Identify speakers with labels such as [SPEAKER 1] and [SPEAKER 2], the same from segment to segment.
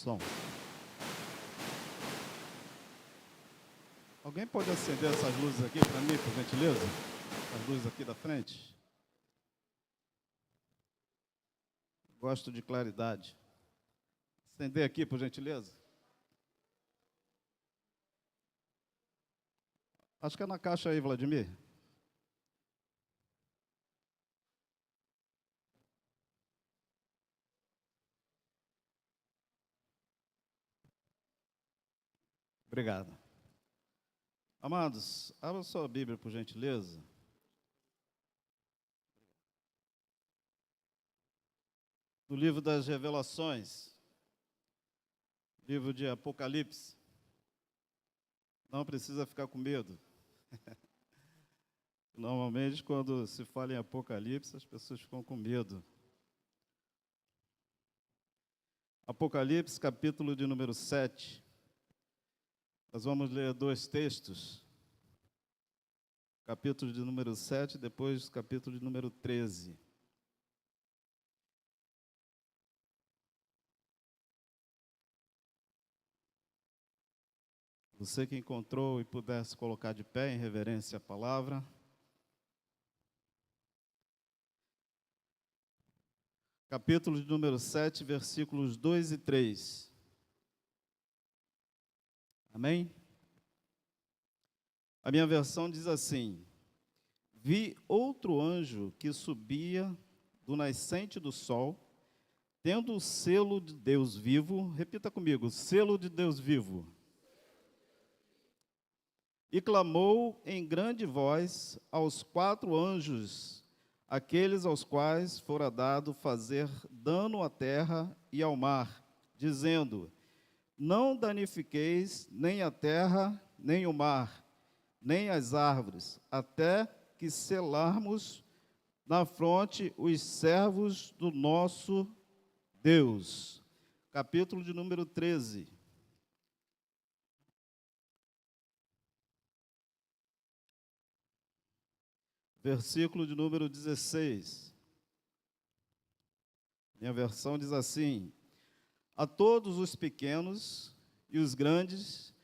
[SPEAKER 1] Som. Alguém pode acender essas luzes aqui para mim, por gentileza? As luzes aqui da frente. Gosto de claridade. Acender aqui, por gentileza. Acho que é na caixa aí, Vladimir. Obrigado. Amados, abra sua Bíblia, por gentileza. No livro das Revelações, livro de Apocalipse. Não precisa ficar com medo. Normalmente, quando se fala em Apocalipse, as pessoas ficam com medo. Apocalipse, capítulo de número 7. Nós vamos ler dois textos. Capítulo de número 7, depois capítulo de número 13. Você que encontrou e pudesse colocar de pé em reverência à palavra. Capítulo de número 7, versículos 2 e 3. Amém? A minha versão diz assim: vi outro anjo que subia do nascente do sol, tendo o selo de Deus vivo. Repita comigo: selo de Deus vivo. E clamou em grande voz aos 4 anjos, aqueles aos quais fora dado fazer dano à terra e ao mar, dizendo: não danifiqueis nem a terra, nem o mar, nem as árvores, até que selarmos na fronte os servos do nosso Deus. Capítulo de número 13. Versículo de número 16. Minha versão diz assim: a todos os pequenos e os grandes,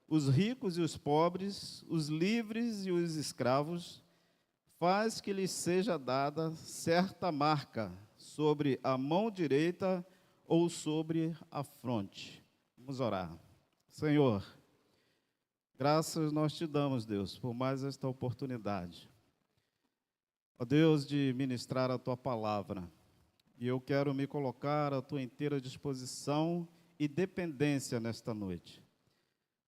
[SPEAKER 1] os ricos e os pobres, os livres e os escravos, faz que lhes seja dada certa marca sobre a mão direita ou sobre a fronte. Vamos orar. Senhor, graças nós te damos, Deus, por mais esta oportunidade. Ó Deus, de ministrar a tua palavra. E eu quero me colocar à tua inteira disposição e dependência nesta noite.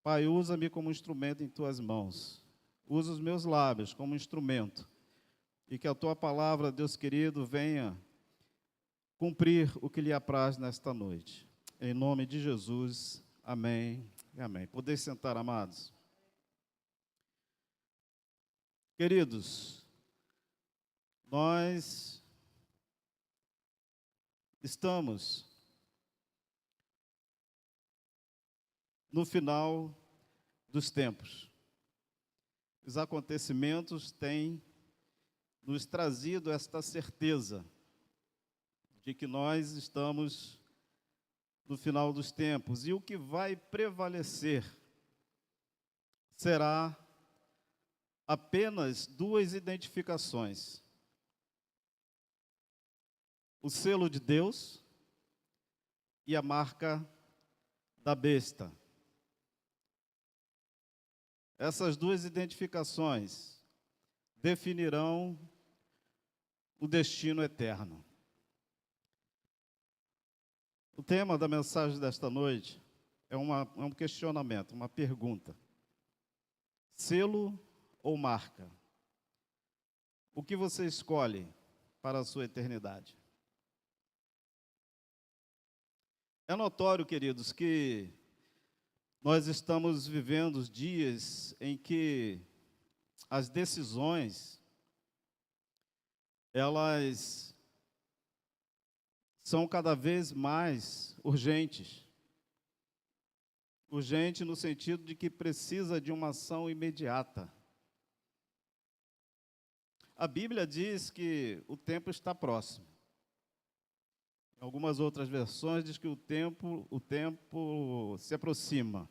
[SPEAKER 1] Pai, usa-me como instrumento em tuas mãos. Usa os meus lábios como instrumento. E que a tua palavra, Deus querido, venha cumprir o que lhe apraz nesta noite. Em nome de Jesus, amém e amém. Podeis sentar, amados. Queridos, nós estamos no final dos tempos. Os acontecimentos têm nos trazido esta certeza de que nós estamos no final dos tempos. E o que vai prevalecer será apenas 2 identificações: o selo de Deus e a marca da besta. Essas 2 identificações definirão o destino eterno. O tema da mensagem desta noite é um questionamento, uma pergunta: selo ou marca? O que você escolhe para a sua eternidade? É notório, queridos, que nós estamos vivendo dias em que as decisões, elas são cada vez mais urgentes. Urgente no sentido de que precisa de uma ação imediata. A Bíblia diz que o tempo está próximo. Em algumas outras versões diz que o tempo se aproxima.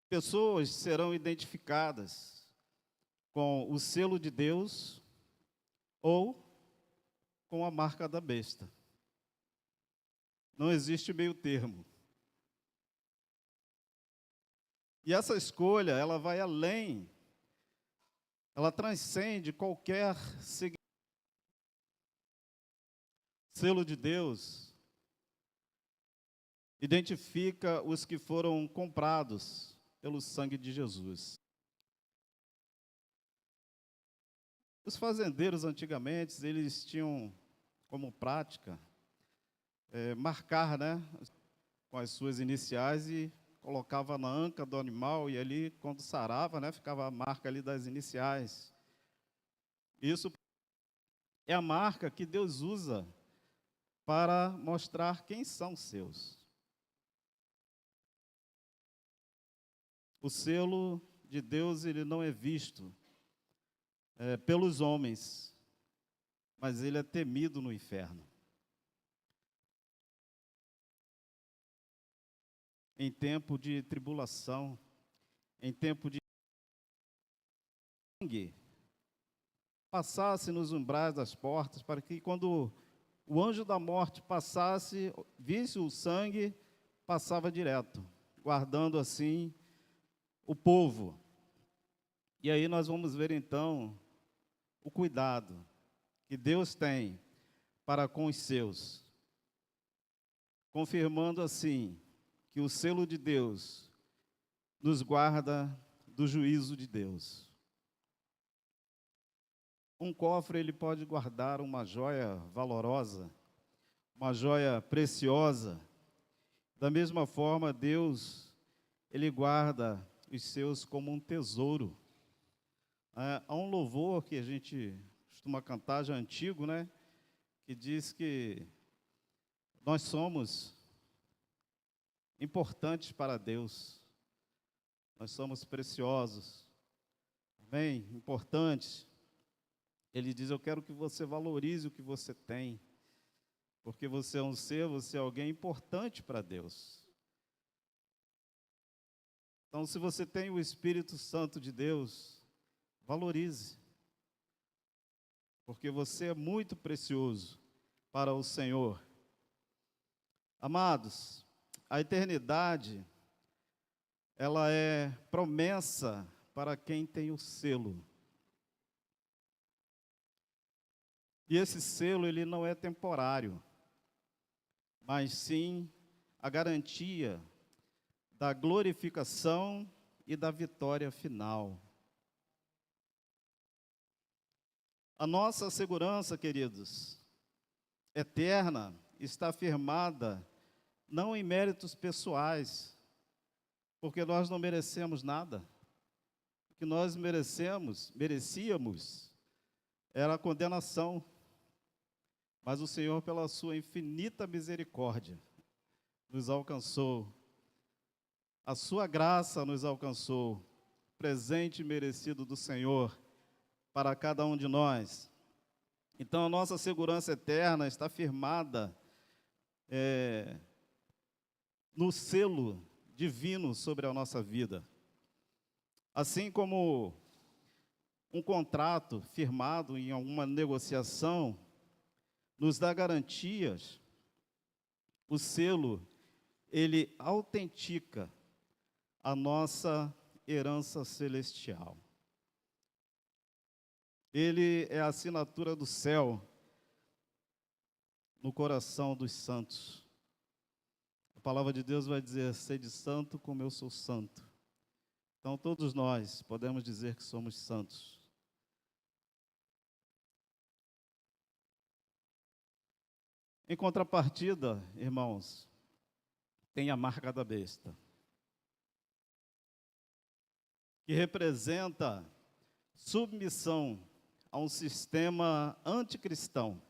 [SPEAKER 1] Pessoas serão identificadas com o selo de Deus ou com a marca da besta. Não existe meio termo. E essa escolha, ela vai além, ela transcende qualquer selo de Deus, identifica os que foram comprados pelo sangue de Jesus. Os fazendeiros, antigamente, eles tinham como prática marcar, né, com as suas iniciais e colocava na anca do animal e ali, quando sarava, né, ficava a marca ali das iniciais. Isso é a marca que Deus usa para mostrar quem são seus. O selo de Deus, ele não é visto pelos homens, mas ele é temido no inferno. Em tempo de tribulação, em tempo de sangue, passasse nos umbrais das portas, para que quando o anjo da morte passasse, visse o sangue, passava direto, guardando assim o povo. E aí nós vamos ver então o cuidado que Deus tem para com os seus, confirmando assim que o selo de Deus nos guarda do juízo de Deus. Um cofre, ele pode guardar uma joia valorosa, uma joia preciosa. Da mesma forma, Deus, ele guarda os seus como um tesouro. Há um louvor que a gente costuma cantar, já antigo, né? Que diz que nós somos importantes para Deus. Nós somos preciosos. Bem, importantes. Ele diz, eu quero que você valorize o que você tem. Porque você é um ser, você é alguém importante para Deus. Então, se você tem o Espírito Santo de Deus, valorize. Porque você é muito precioso para o Senhor. Amados, a eternidade, ela é promessa para quem tem o selo. E esse selo, ele não é temporário, mas sim a garantia da glorificação e da vitória final. A nossa segurança, queridos, eterna, está firmada não em méritos pessoais, porque nós não merecemos nada. O que nós merecíamos, era a condenação. Mas o Senhor, pela sua infinita misericórdia, nos alcançou. A sua graça nos alcançou, presente e merecido do Senhor para cada um de nós. Então, a nossa segurança eterna está firmada no selo divino sobre a nossa vida. Assim como um contrato firmado em alguma negociação nos dá garantias, o selo, ele autentica a nossa herança celestial. Ele é a assinatura do céu no coração dos santos. A palavra de Deus vai dizer, sede santo como eu sou santo. Então, todos nós podemos dizer que somos santos. Em contrapartida, irmãos, tem a marca da besta, que representa submissão a um sistema anticristão,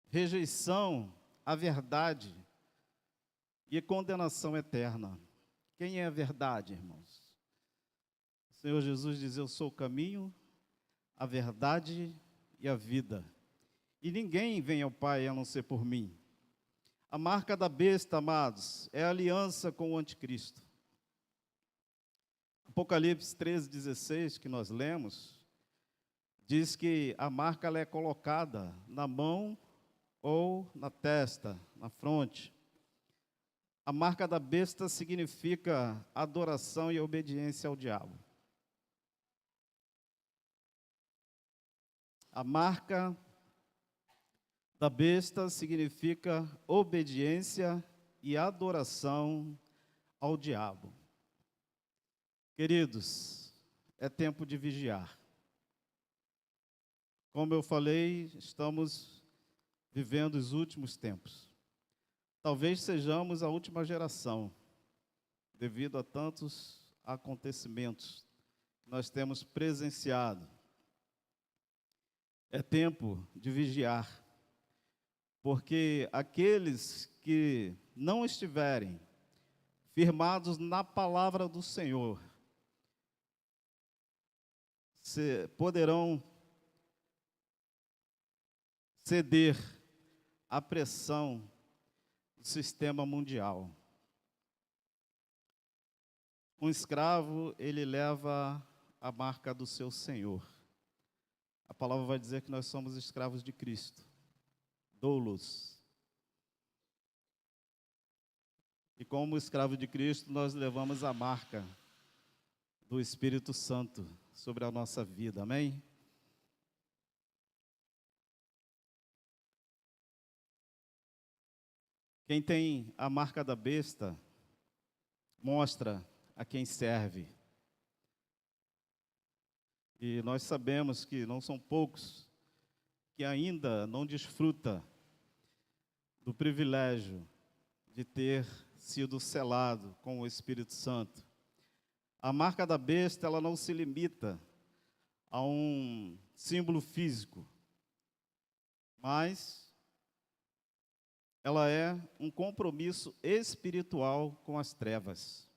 [SPEAKER 1] rejeição à verdade e condenação eterna. Quem é a verdade, irmãos? O Senhor Jesus diz, eu sou o caminho, a verdade e a vida. E ninguém vem ao Pai a não ser por mim. A marca da besta, amados, é a aliança com o anticristo. Apocalipse 13:16, que nós lemos, diz que a marca ela é colocada na mão ou na testa, na fronte. A marca da besta significa adoração e obediência ao diabo. A marca da besta significa obediência e adoração ao diabo. Queridos, é tempo de vigiar. Como eu falei, estamos vivendo os últimos tempos. Talvez sejamos a última geração, devido a tantos acontecimentos que nós temos presenciado. É tempo de vigiar, porque aqueles que não estiverem firmados na palavra do Senhor, poderão ceder à pressão do sistema mundial. Um escravo, ele leva a marca do seu senhor. A palavra vai dizer que nós somos escravos de Cristo, doulos. E como escravo de Cristo, nós levamos a marca do Espírito Santo sobre a nossa vida, amém? Quem tem a marca da besta, mostra a quem serve. E nós sabemos que não são poucos que ainda não desfruta do privilégio de ter sido selado com o Espírito Santo. A marca da besta, ela não se limita a um símbolo físico, mas ela é um compromisso espiritual com as trevas.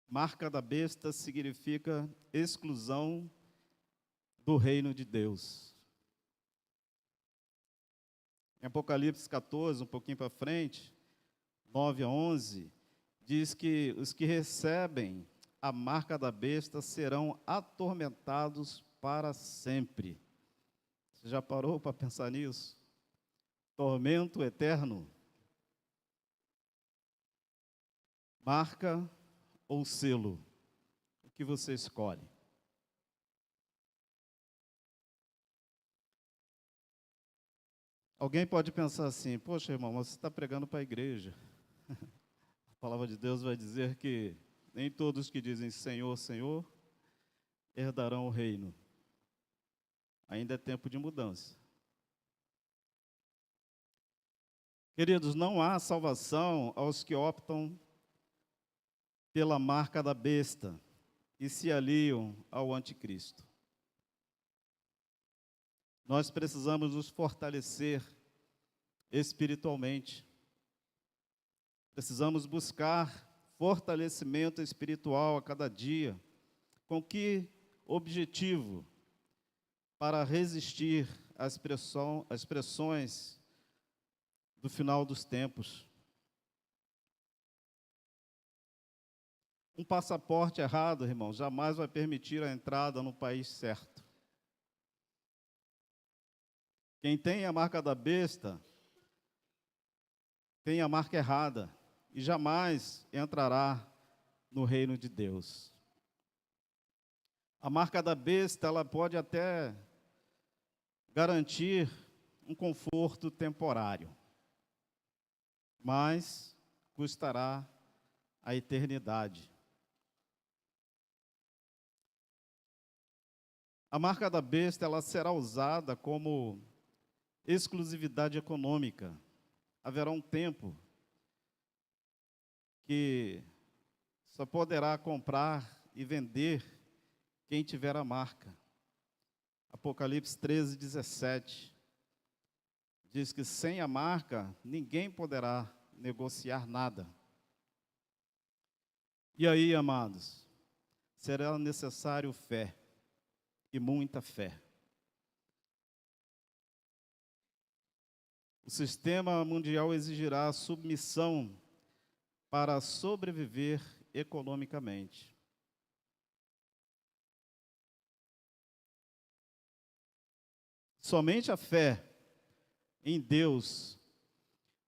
[SPEAKER 1] Marca da besta significa exclusão do reino de Deus. Em Apocalipse 14, um pouquinho para frente, 9 a 11, diz que os que recebem a marca da besta serão atormentados para sempre. Você já parou para pensar nisso? Tormento eterno. Marca ou selo? O que você escolhe? Alguém pode pensar assim: poxa, irmão, você está pregando para a igreja. A palavra de Deus vai dizer que nem todos que dizem Senhor, Senhor, herdarão o reino. Ainda é tempo de mudança. Queridos, não há salvação aos que optam pela marca da besta e se aliam ao anticristo. Nós precisamos nos fortalecer espiritualmente. Precisamos buscar fortalecimento espiritual a cada dia. Com que objetivo? Para resistir às pressões do final dos tempos. Um passaporte errado, irmão, jamais vai permitir a entrada no país certo. Quem tem a marca da besta, tem a marca errada e jamais entrará no reino de Deus. A marca da besta, ela pode até garantir um conforto temporário, mas custará a eternidade. A marca da besta, ela será usada como exclusividade econômica. Haverá um tempo que só poderá comprar e vender quem tiver a marca. Apocalipse 13:17 diz que sem a marca ninguém poderá negociar nada. E aí, amados, será necessário fé, e muita fé. O sistema mundial exigirá submissão para sobreviver economicamente. Somente a fé em Deus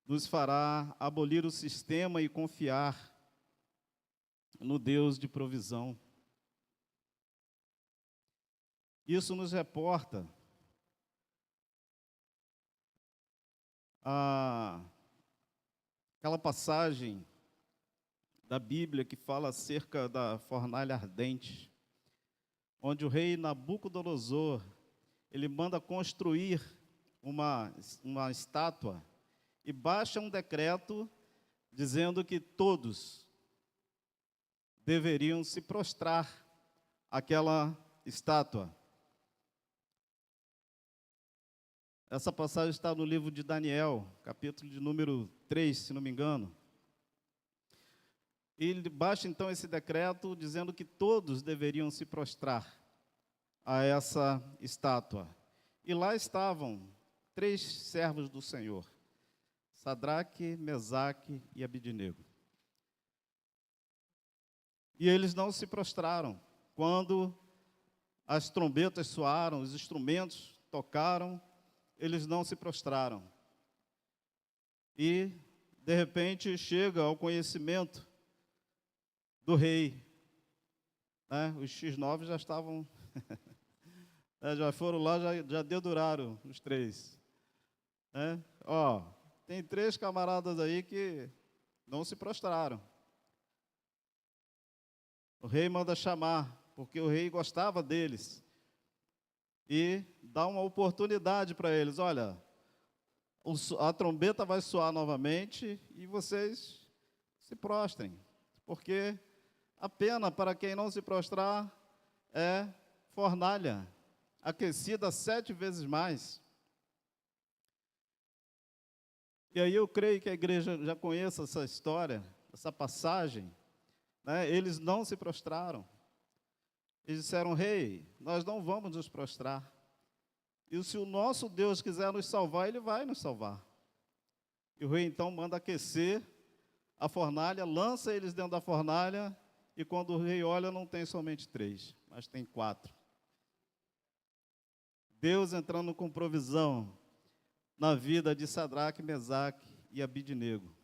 [SPEAKER 1] nos fará abolir o sistema e confiar no Deus de provisão. Isso nos reporta aquela passagem da Bíblia que fala acerca da fornalha ardente, onde o rei Nabucodonosor, ele manda construir uma estátua e baixa um decreto dizendo que todos deveriam se prostrar àquela estátua. Essa passagem está no livro de Daniel, capítulo de número 3, se não me engano. E ele baixa então esse decreto dizendo que todos deveriam se prostrar a essa estátua. E lá estavam 3 servos do Senhor, Sadraque, Mesaque e Abidnego. E eles não se prostraram. Quando as trombetas soaram, os instrumentos tocaram, eles não se prostraram. E, de repente, chega ao conhecimento do rei. Os X9 já estavam, já foram lá, já deduraram os 3. Tem 3 camaradas aí que não se prostraram. O rei manda chamar, porque o rei gostava deles. E dá uma oportunidade para eles. Olha, a trombeta vai soar novamente e vocês se prostrem. Porque a pena para quem não se prostrar é fornalha, aquecida 7 vezes mais. E aí eu creio que a igreja já conheça essa história, essa passagem. Eles não se prostraram. Eles disseram: rei, nós não vamos nos prostrar. E se o nosso Deus quiser nos salvar, Ele vai nos salvar. E o rei então manda aquecer a fornalha, lança eles dentro da fornalha, e quando o rei olha, não tem somente 3, mas tem 4. Deus entrando com provisão na vida de Sadraque, Mesaque e Abidnego.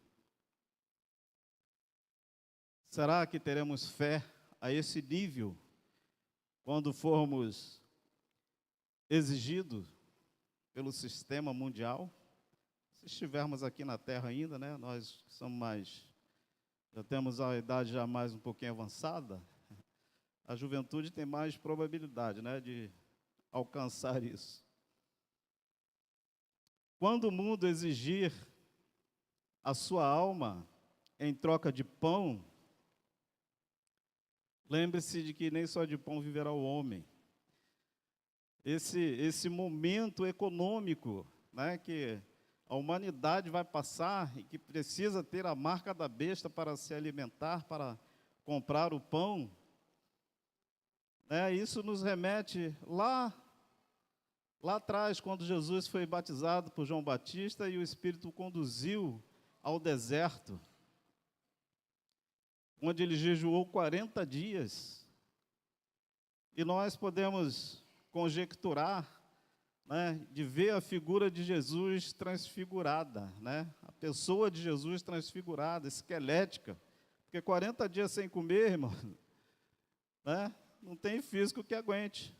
[SPEAKER 1] Será que teremos fé a esse nível quando formos exigidos pelo sistema mundial? Se estivermos aqui na Terra ainda, nós somos já temos a idade já mais um pouquinho avançada, a juventude tem mais probabilidade, de alcançar isso. Quando o mundo exigir a sua alma em troca de pão, lembre-se de que nem só de pão viverá o homem. Esse momento econômico, que a humanidade vai passar e que precisa ter a marca da besta para se alimentar, para comprar o pão, isso nos remete lá atrás, quando Jesus foi batizado por João Batista e o Espírito o conduziu ao deserto, onde ele jejuou 40 dias. E nós podemos conjecturar, de ver a figura de Jesus transfigurada, a pessoa de Jesus transfigurada, esquelética, porque 40 dias sem comer, irmão, não tem físico que aguente.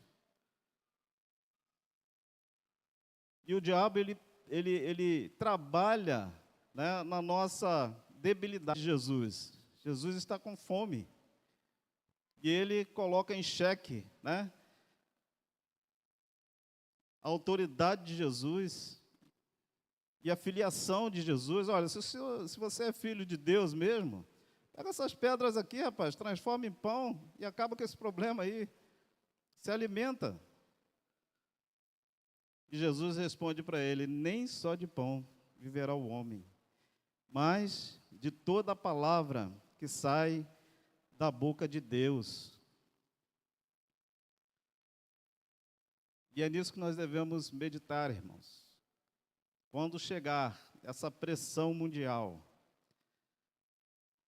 [SPEAKER 1] E o diabo, ele trabalha, na nossa debilidade de Jesus. Jesus está com fome. E ele coloca em xeque, a autoridade de Jesus e a filiação de Jesus. Olha, se você é filho de Deus mesmo, pega essas pedras aqui, rapaz, transforma em pão e acaba com esse problema aí. Se alimenta. E Jesus responde para ele: nem só de pão viverá o homem, mas de toda a palavra que sai da boca de Deus. E é nisso que nós devemos meditar, irmãos. Quando chegar essa pressão mundial,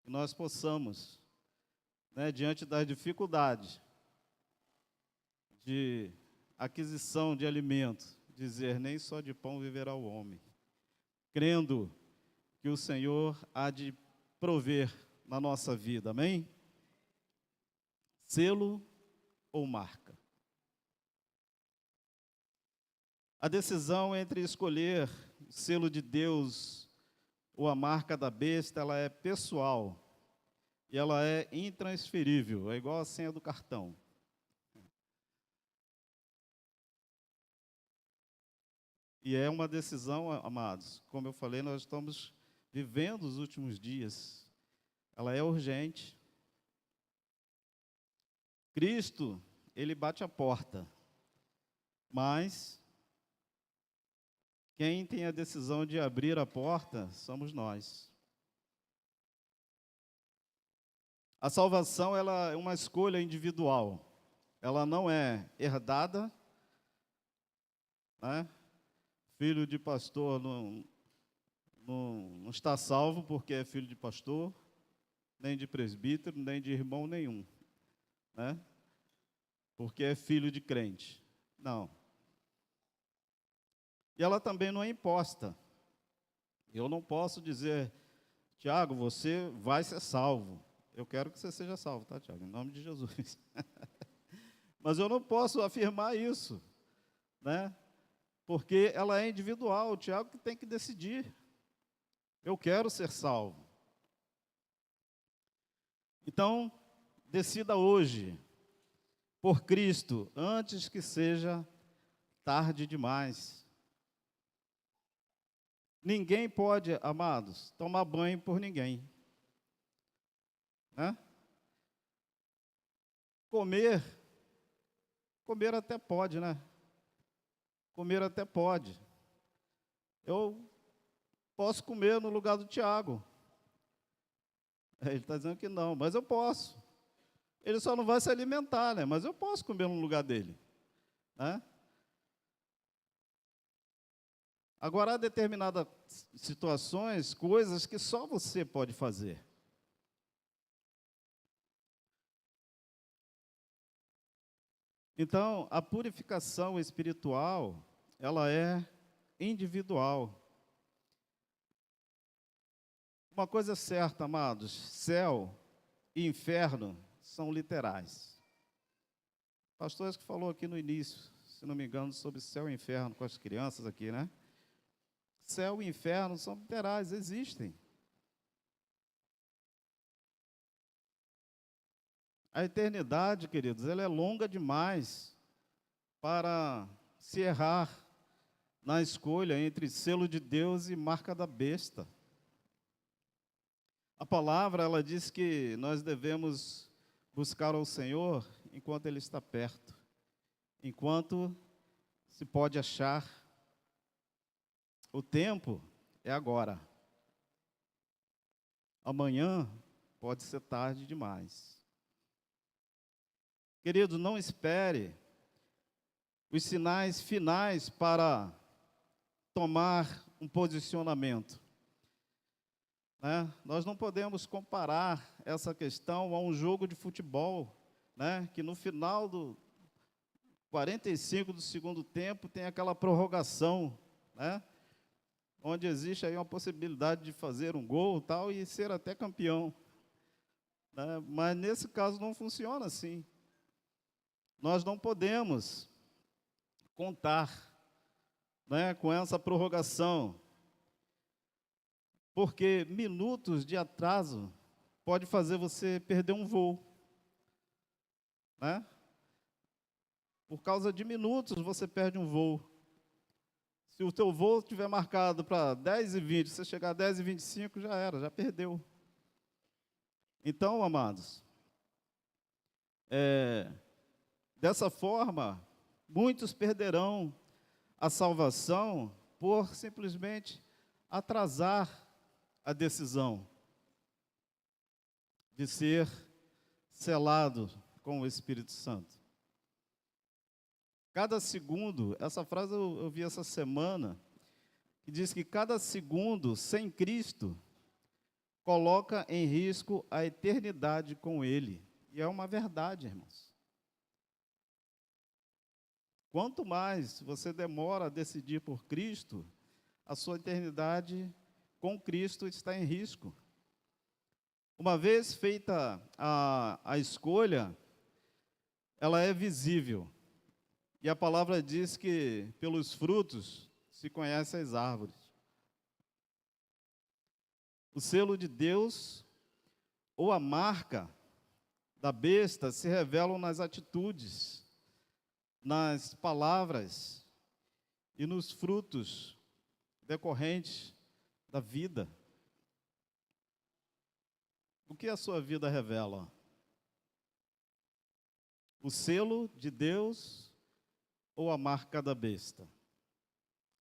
[SPEAKER 1] que nós possamos, diante das dificuldades de aquisição de alimento, dizer: nem só de pão viverá o homem, crendo que o Senhor há de prover na nossa vida, amém? Selo ou marca? A decisão entre escolher o selo de Deus ou a marca da besta, ela é pessoal e ela é intransferível, é igual a senha do cartão. E é uma decisão, amados, como eu falei, nós estamos vivendo os últimos dias, ela é urgente. Cristo, ele bate a porta, mas quem tem a decisão de abrir a porta somos nós. A salvação, ela é uma escolha individual, ela não é herdada, né? Filho de pastor não está salvo porque é filho de pastor, nem de presbítero, nem de irmão nenhum, né? Porque é filho de crente. Não. E ela também não é imposta. Eu não posso dizer: Tiago, você vai ser salvo. Eu quero que você seja salvo, tá, Tiago? Em nome de Jesus. Mas eu não posso afirmar isso, né? Porque ela é individual, o Tiago que tem que decidir. Eu quero ser salvo. Então, decida hoje, por Cristo, antes que seja tarde demais. Ninguém pode, amados, tomar banho por ninguém, né? Comer até pode, né? Comer até pode. Eu posso comer no lugar do Tiago. Ele está dizendo que não, mas eu posso. Ele só não vai se alimentar, né? Mas eu posso comer no lugar dele, né? Agora, há determinadas situações, coisas que só você pode fazer. Então, a purificação espiritual, ela é individual. Uma coisa é certa, amados, céu e inferno são literais. O pastor que falou aqui no início, se não me engano, sobre céu e inferno com as crianças aqui, né? Céu e inferno são literais, existem. A eternidade, queridos, ela é longa demais para se errar na escolha entre selo de Deus e marca da besta. A palavra, ela diz que nós devemos buscar ao Senhor enquanto Ele está perto, enquanto se pode achar. O tempo é agora. Amanhã pode ser tarde demais. Querido, não espere os sinais finais para tomar um posicionamento, né? Nós não podemos comparar essa questão a um jogo de futebol, né? Que no final do 45 do segundo tempo tem aquela prorrogação, né? Onde existe aí uma possibilidade de fazer um gol tal, e ser até campeão, né? Mas nesse caso não funciona assim. Nós não podemos contar, né, com essa prorrogação, porque minutos de atraso pode fazer você perder um voo, né? Por causa de minutos você perde um voo. Se o teu voo estiver marcado para 10h20, você chegar a 10h25, já era, já perdeu. Então, amados, dessa forma, muitos perderão a salvação por simplesmente atrasar a decisão de ser selado com o Espírito Santo. Cada segundo, essa frase eu vi essa semana, que diz que cada segundo sem Cristo coloca em risco a eternidade com Ele. E é uma verdade, irmãos. Quanto mais você demora a decidir por Cristo, a sua eternidade com Cristo está em risco. Uma vez feita a escolha, ela é visível. E a palavra diz que pelos frutos se conhecem as árvores. O selo de Deus ou a marca da besta se revelam nas atitudes, nas palavras e nos frutos decorrentes da vida. O que a sua vida revela? O selo de Deus ou a marca da besta?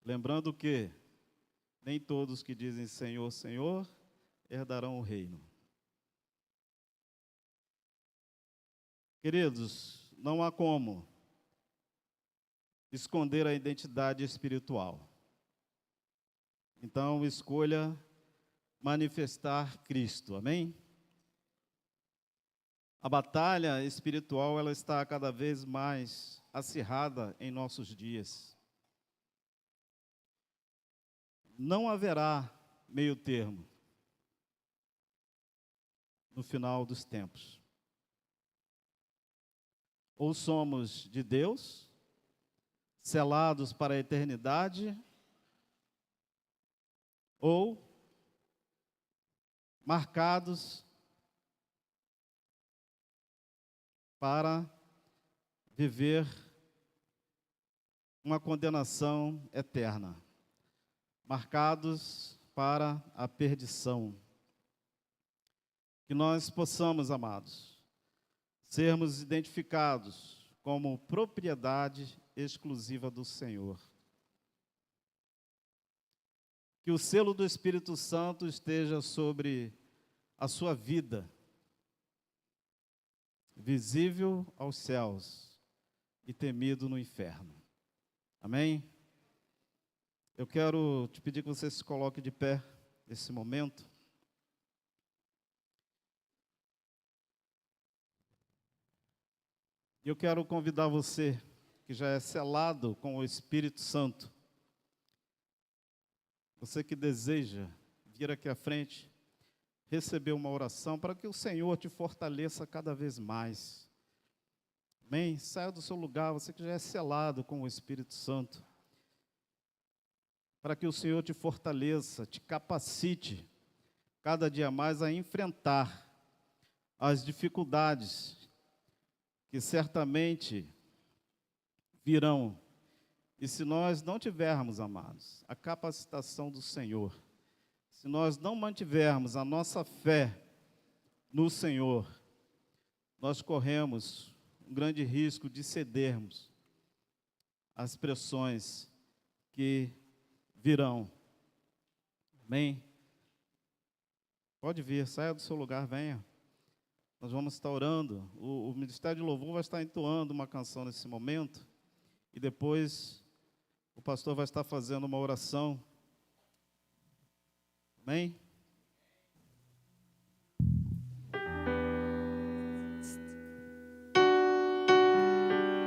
[SPEAKER 1] Lembrando que nem todos que dizem Senhor, Senhor, herdarão o reino. Queridos, não há como esconder a identidade espiritual. Então, escolha manifestar Cristo, amém? A batalha espiritual, ela está cada vez mais acirrada em nossos dias. Não haverá meio termo no final dos tempos. Ou somos de Deus, selados para a eternidade, ou marcados para viver uma condenação eterna, marcados para a perdição. Que nós possamos, amados, sermos identificados como propriedade exclusiva do Senhor. Que o selo do Espírito Santo esteja sobre a sua vida, visível aos céus e temido no inferno. Amém? Eu quero te pedir que você se coloque de pé nesse momento. E eu quero convidar você, que já é selado com o Espírito Santo, você que deseja vir aqui à frente, receber uma oração para que o Senhor te fortaleça cada vez mais. Amém? Saia do seu lugar, você que já é selado com o Espírito Santo, para que o Senhor te fortaleça, te capacite cada dia mais a enfrentar as dificuldades que certamente virão. E se nós não tivermos, amados, a capacitação do Senhor, se nós não mantivermos a nossa fé no Senhor, nós corremos um grande risco de cedermos às pressões que virão. Amém? Pode vir, saia do seu lugar, venha. Nós vamos estar orando. O Ministério de Louvor vai estar entoando uma canção nesse momento. E depois o pastor vai estar fazendo uma oração. Amém?